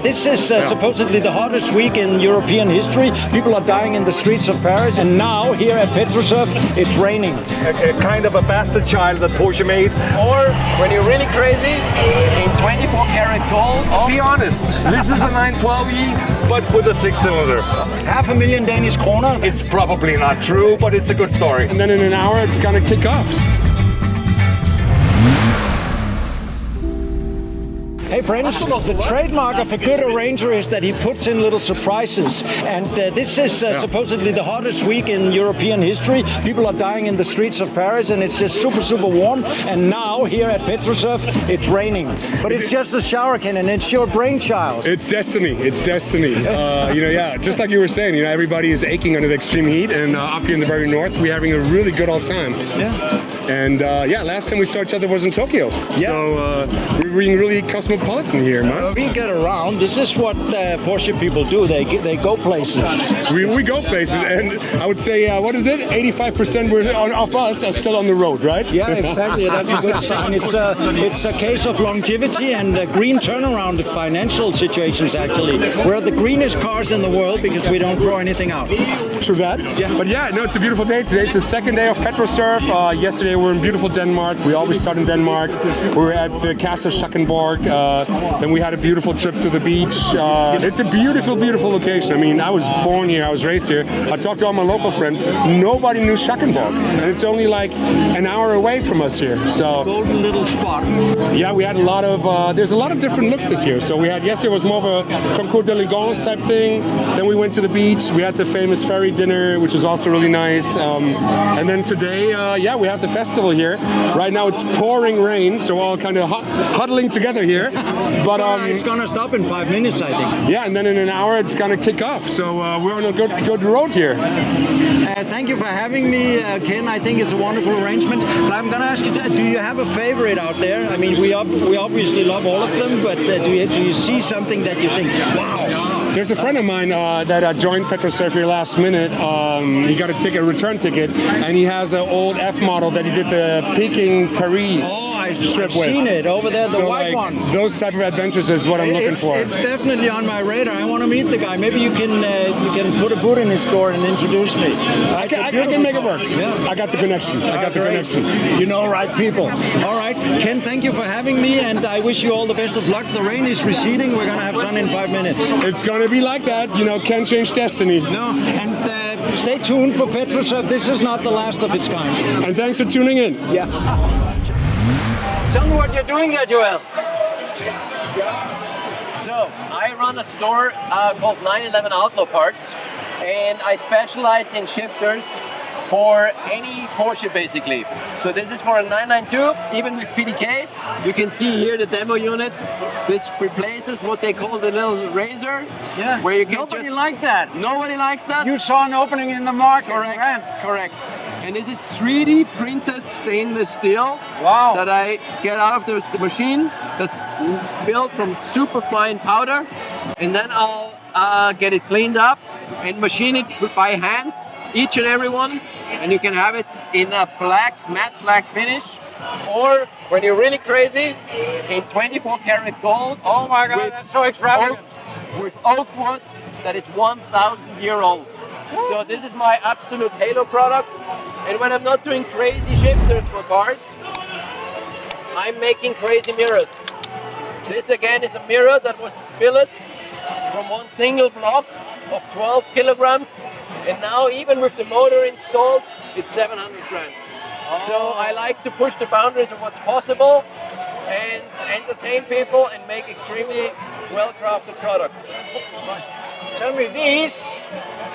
This is supposedly the hottest week in European history. People are dying in the streets of Paris, and now here at Petro-Surf, it's raining. A kind of a bastard child that Porsche made. Or when you're really crazy, in 24 karat gold. Be honest, this is a 912E, but with a 6-cylinder. 500,000 Danish kroner. It's probably not true, but it's a good story. And then in an hour, it's gonna kick off. Hey friends, the trademark of a good arranger is that he puts in little surprises. And this is supposedly the hottest week in European history. People are dying in the streets of Paris, and it's just super warm. And now here at Petro-Surf, it's raining. But it's just a shower can, and it's your brainchild. It's destiny. It's destiny. Just like you were saying, everybody is aching under the extreme heat, and up here in the very north, we're having a really good old time. Yeah. And last time we saw each other was in Tokyo. Yeah. So we're being really cosmopolitan here, man. We get around. This is what Porsche people do. They go places. We go places, and I would say, what is it? 85% of us are still on the road, right? Yeah, exactly. That's a good sign. It's a case of longevity and green turnaround of financial situations, actually. We're the greenest cars in the world because we don't throw anything out. True that. Yeah. But it's a beautiful day today. It's the second day of Petro-Surf. Yesterday we were in beautiful Denmark. We always start in Denmark. We were at the Castle Schackenborg. Then we had a beautiful trip to the beach. It's a beautiful location. I mean, I was born here, I was raised here. I talked to all my local friends. Nobody knew Schackenborg, and it's only like an hour away from us here. So it's a golden little spot. Yeah, we had a lot of. There's a lot of different looks this year. So we had yesterday was more of a concours d'elegance type thing. Then we went to the beach. We had the famous ferry dinner, which was also really nice. And then today, we have the festival here. Right now it's pouring rain, so we're all kind of huddling together here. But it's gonna stop in 5 minutes, I think. Yeah, and then in an hour it's gonna kick off. So we're on a good road here. Thank you for having me, Ken. I think it's a wonderful arrangement. But I'm gonna ask you, do you have a favorite out there? I mean, we obviously love all of them, but do you see something that you think, wow? There's a friend of mine that joined Petro-Surf here last minute. He got a return ticket, and he has an old F model that he did the Peking Paris. I've seen it over there, the white one. Those type of adventures is what I'm looking for. It's definitely on my radar. I want to meet the guy. Maybe you can put a boot in his store and introduce me. I can make it work. Yeah. I got the connection. You know right people. All right, Ken, thank you for having me, and I wish you all the best of luck. The rain is receding. We're gonna have sun in 5 minutes. It's gonna be like that. Ken changed destiny. No, and stay tuned for Petro-Surf. This is not the last of its kind. And thanks for tuning in. Yeah. Tell me what you're doing here, Joel. So, I run a store called 11 Outlaw Parts, and I specialize in shifters for any Porsche, basically. So this is for a 992, even with PDK. You can see here the demo unit. This replaces what they call the little razor. Yeah, where you can nobody likes that. Nobody likes that? You saw an opening in the market. Correct. And this is 3D printed stainless steel. Wow. That I get out of the machine. That's built from super fine powder. And then I'll get it cleaned up and machine it by hand, each and every one. And you can have it in a matte black finish. Or when you're really crazy, in 24 karat gold. Oh my God, that's so extravagant. With oak wood that is 1,000 year old. So this is my absolute halo product. And when I'm not doing crazy shifters for cars, I'm making crazy mirrors. This again is a mirror that was built from one single block of 12 kilograms. And now even with the motor installed, it's 700 grams. So I like to push the boundaries of what's possible and entertain people and make extremely well-crafted products. Tell me this.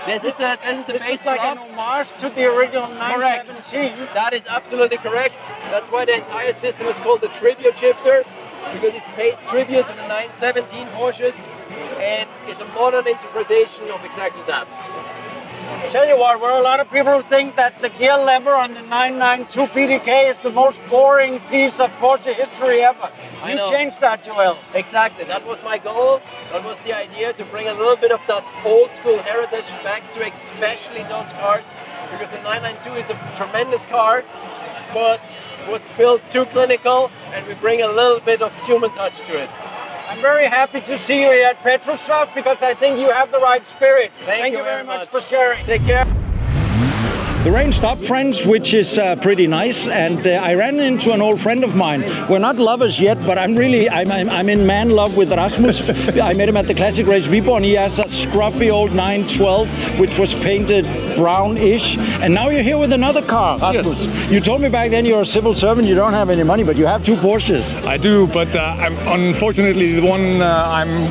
This is the base like block. an homage to the original 917. Correct. That is absolutely correct. That's why the entire system is called the tribute shifter, because it pays tribute to the 917 Porsches and is a modern interpretation of exactly that. Tell you what, a lot of people think that the gear lever on the 992 PDK is the most boring piece of Porsche history ever. You changed that, Joel. Exactly, that was my goal. That was the idea, to bring a little bit of that old school heritage back to especially those cars, because the 992 is a tremendous car, but was built too clinical, and we bring a little bit of human touch to it. I'm very happy to see you here at Petro-Surf because I think you have the right spirit. Thank you you very very much much. for sharing. Take care. The rain stopped, friends, which is pretty nice. And I ran into an old friend of mine. We're not lovers yet, but I'm in man love with Rasmus. I met him at the Classic Race Viborg. He has a scruffy old 912, which was painted brownish. And now you're here with another car, Rasmus. Yes. You told me back then you're a civil servant. You don't have any money, but you have 2 Porsches. I do, but unfortunately, the one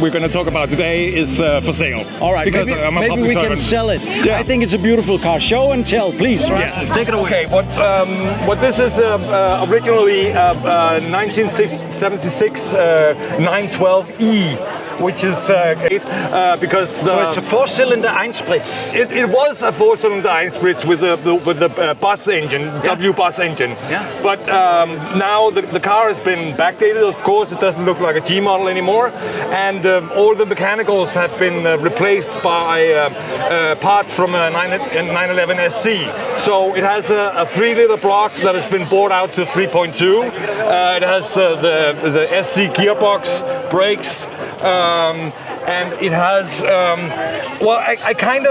we're going to talk about today is for sale. All right, because maybe we can sell it. Yeah. I think it's a beautiful car. Show and tell, please. Right? Yes. Take it away. Okay, what this is originally 1976 912E, which is great because so it's a 4-cylinder Einspritz. It was a 4-cylinder Einspritz with the bus engine, W bus engine. Yeah. But now the car has been backdated. Of course, it doesn't look like a G model anymore, and all the mechanicals have been replaced by parts from a 911 SC. So it has a 3-liter block that has been bought out to 3.2. It has the SC gearbox, brakes. And it has, I kind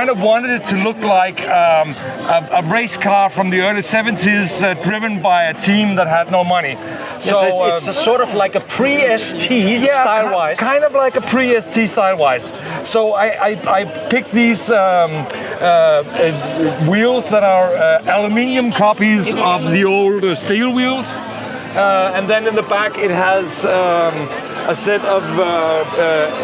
of wanted it to look like a race car from the early 70s, driven by a team that had no money. So it's a sort of like a pre-ST style-wise. Kind of like a pre-ST style-wise. So I picked these wheels that are aluminium copies of the old steel wheels, and then in the back it has a set of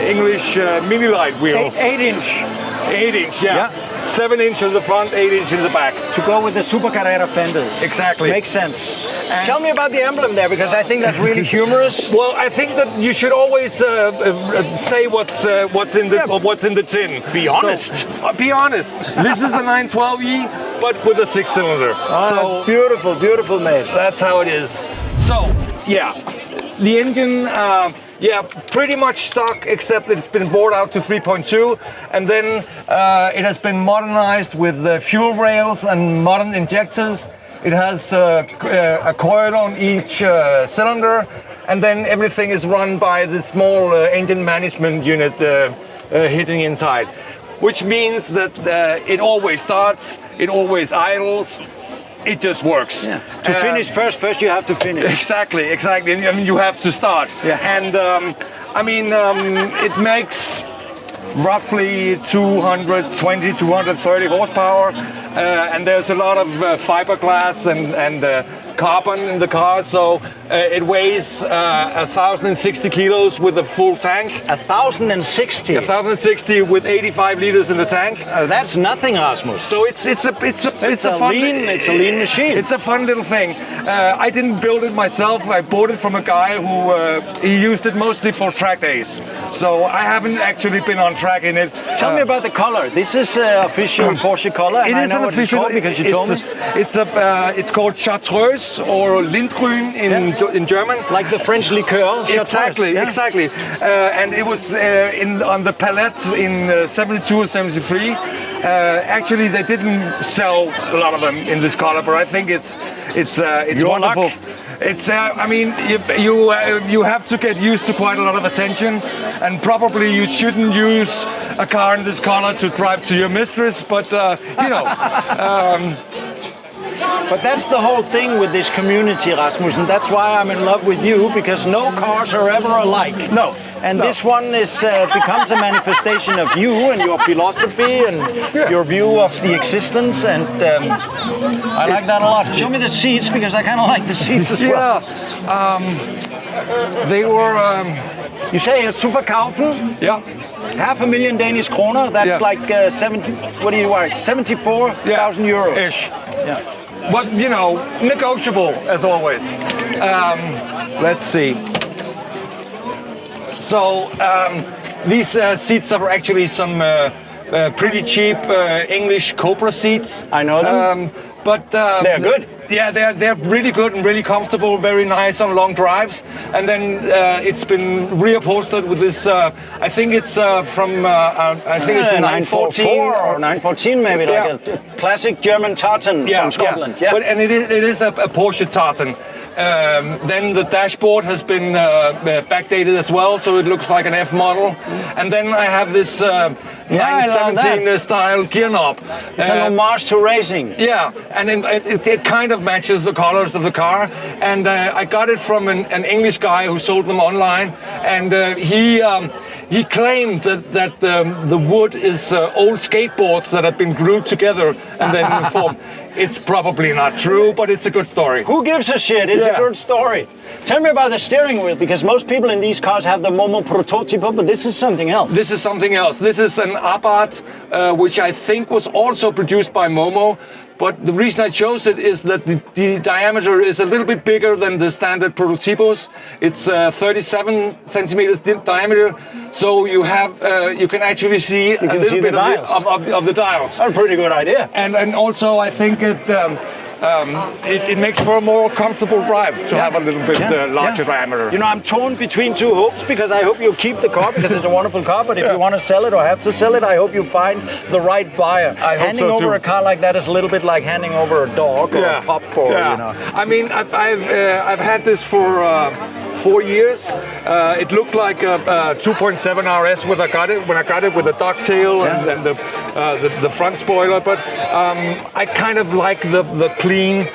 English mini light wheels. 8-inch. 8-inch, yeah. 7-inch in the front, 8-inch in the back. To go with the Super Carrera fenders. Exactly. Makes sense. Tell me about the emblem there, because I think that's really humorous. Well, I think that you should always say what's in the tin. Be honest. So, be honest. This is a 912E, but with a 6-cylinder. Oh, so that's beautiful, beautiful made. That's how it is. So, yeah. The engine, pretty much stock, except that it's been bored out to 3.2, and then it has been modernized with fuel rails and modern injectors. It has a coil on each cylinder, and then everything is run by the small engine management unit hidden inside, which means that it always starts, it always idles. It just works. Yeah. To finish first you have to finish. Exactly. I mean, you have to start. Yeah. And it makes roughly 220, 230 horsepower, and there's a lot of fiberglass and carbon in the car, so it weighs 1,060 kilos with a full tank. 1,060? 1,060 with 85 liters in the tank. That's nothing, Rasmus. So it's a lean machine. It's a fun little thing. I didn't build it myself. I bought it from a guy who he used it mostly for track days. So I haven't actually been on track in it. Tell me about the color. This is official Porsche color. It is an official because you told me. It's called Chartreuse or Lindgrün in German. Like the French liqueur. Exactly. And it was on the palettes in 72 or 73. Actually, they didn't sell a lot of them in this color, but I think it's wonderful. Luck. It's you have to get used to quite a lot of attention, and probably you shouldn't use a car in this color to drive to your mistress, but But that's the whole thing with this community, Rasmus, and that's why I'm in love with you, because no cars are ever alike. No. And this one is becomes a manifestation of you and your philosophy and your view of the existence, and I like that a lot. Show me the seats, because I kind of like the seats as well. They were... You say it's super kaufen? Yeah. 500,000 Danish kroner. That's like 74,000 euros. Ish. Yeah. But, negotiable, as always. Let's see. So, these seats are actually some pretty cheap English Cobra seats. I know them. But they're good. Yeah, they're really good and really comfortable, very nice on long drives. And then it's been reupholstered with this. I think it's from. I think it's a 914 or 914, maybe, like a classic German Tartan from Scotland. Yeah. But it is a Porsche Tartan. Then the dashboard has been backdated as well, so it looks like an F model. And then I have this 1917 style gear knob. It's an homage to racing. Yeah, and it kind of matches the colors of the car. And I got it from an English guy who sold them online, and he claimed that the wood is old skateboards that have been glued together and then formed. It's probably not true, but it's a good story. Who gives a shit? It's a good story. Tell me about the steering wheel, because most people in these cars have the Momo Prototypo, but this is something else. This is something else. This is an Abarth, which I think was also produced by Momo. But the reason I chose it is that the diameter is a little bit bigger than the standard prototypos. It's 37 centimeters diameter, so you have you can actually see a little bit of the dials. That's a pretty good idea. And also I think it makes for a more comfortable drive to have a little bit larger diameter. You know, I'm torn between two hopes, because I hope you'll keep the car because it's a wonderful car, but if you want to sell it or have to sell it, I hope you find the right buyer. Handing over a car like that is a little bit like handing over a dog or a pup, or you know. I mean, I've had this for 4 years. It looked like a 2.7 RS when I got it with a ducktail and the front spoiler, but I kind of like the clean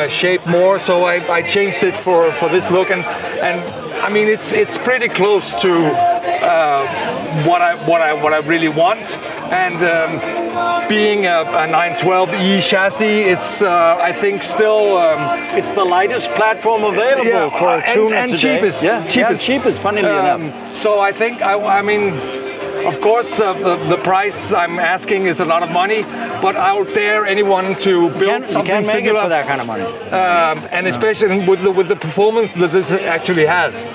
shape more, so I changed it for this look, and I mean it's pretty close to what I really want, and being a 912E chassis, it's I think still it's the lightest platform available for a tuner and today. Cheapest, funnily enough. So I think I mean, of course, the price I'm asking is a lot of money, but I'll dare anyone to build something you can't make similar it for that kind of money. And especially with the performance that this actually has,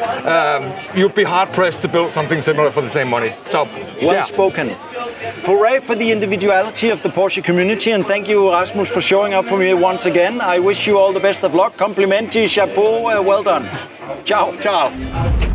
you'd be hard pressed to build something similar for the same money. So, well spoken. Hooray for the individuality of the Porsche community, and thank you, Rasmus, for showing up for me once again. I wish you all the best of luck. Complimenti, chapeau, well done. Ciao. Ciao.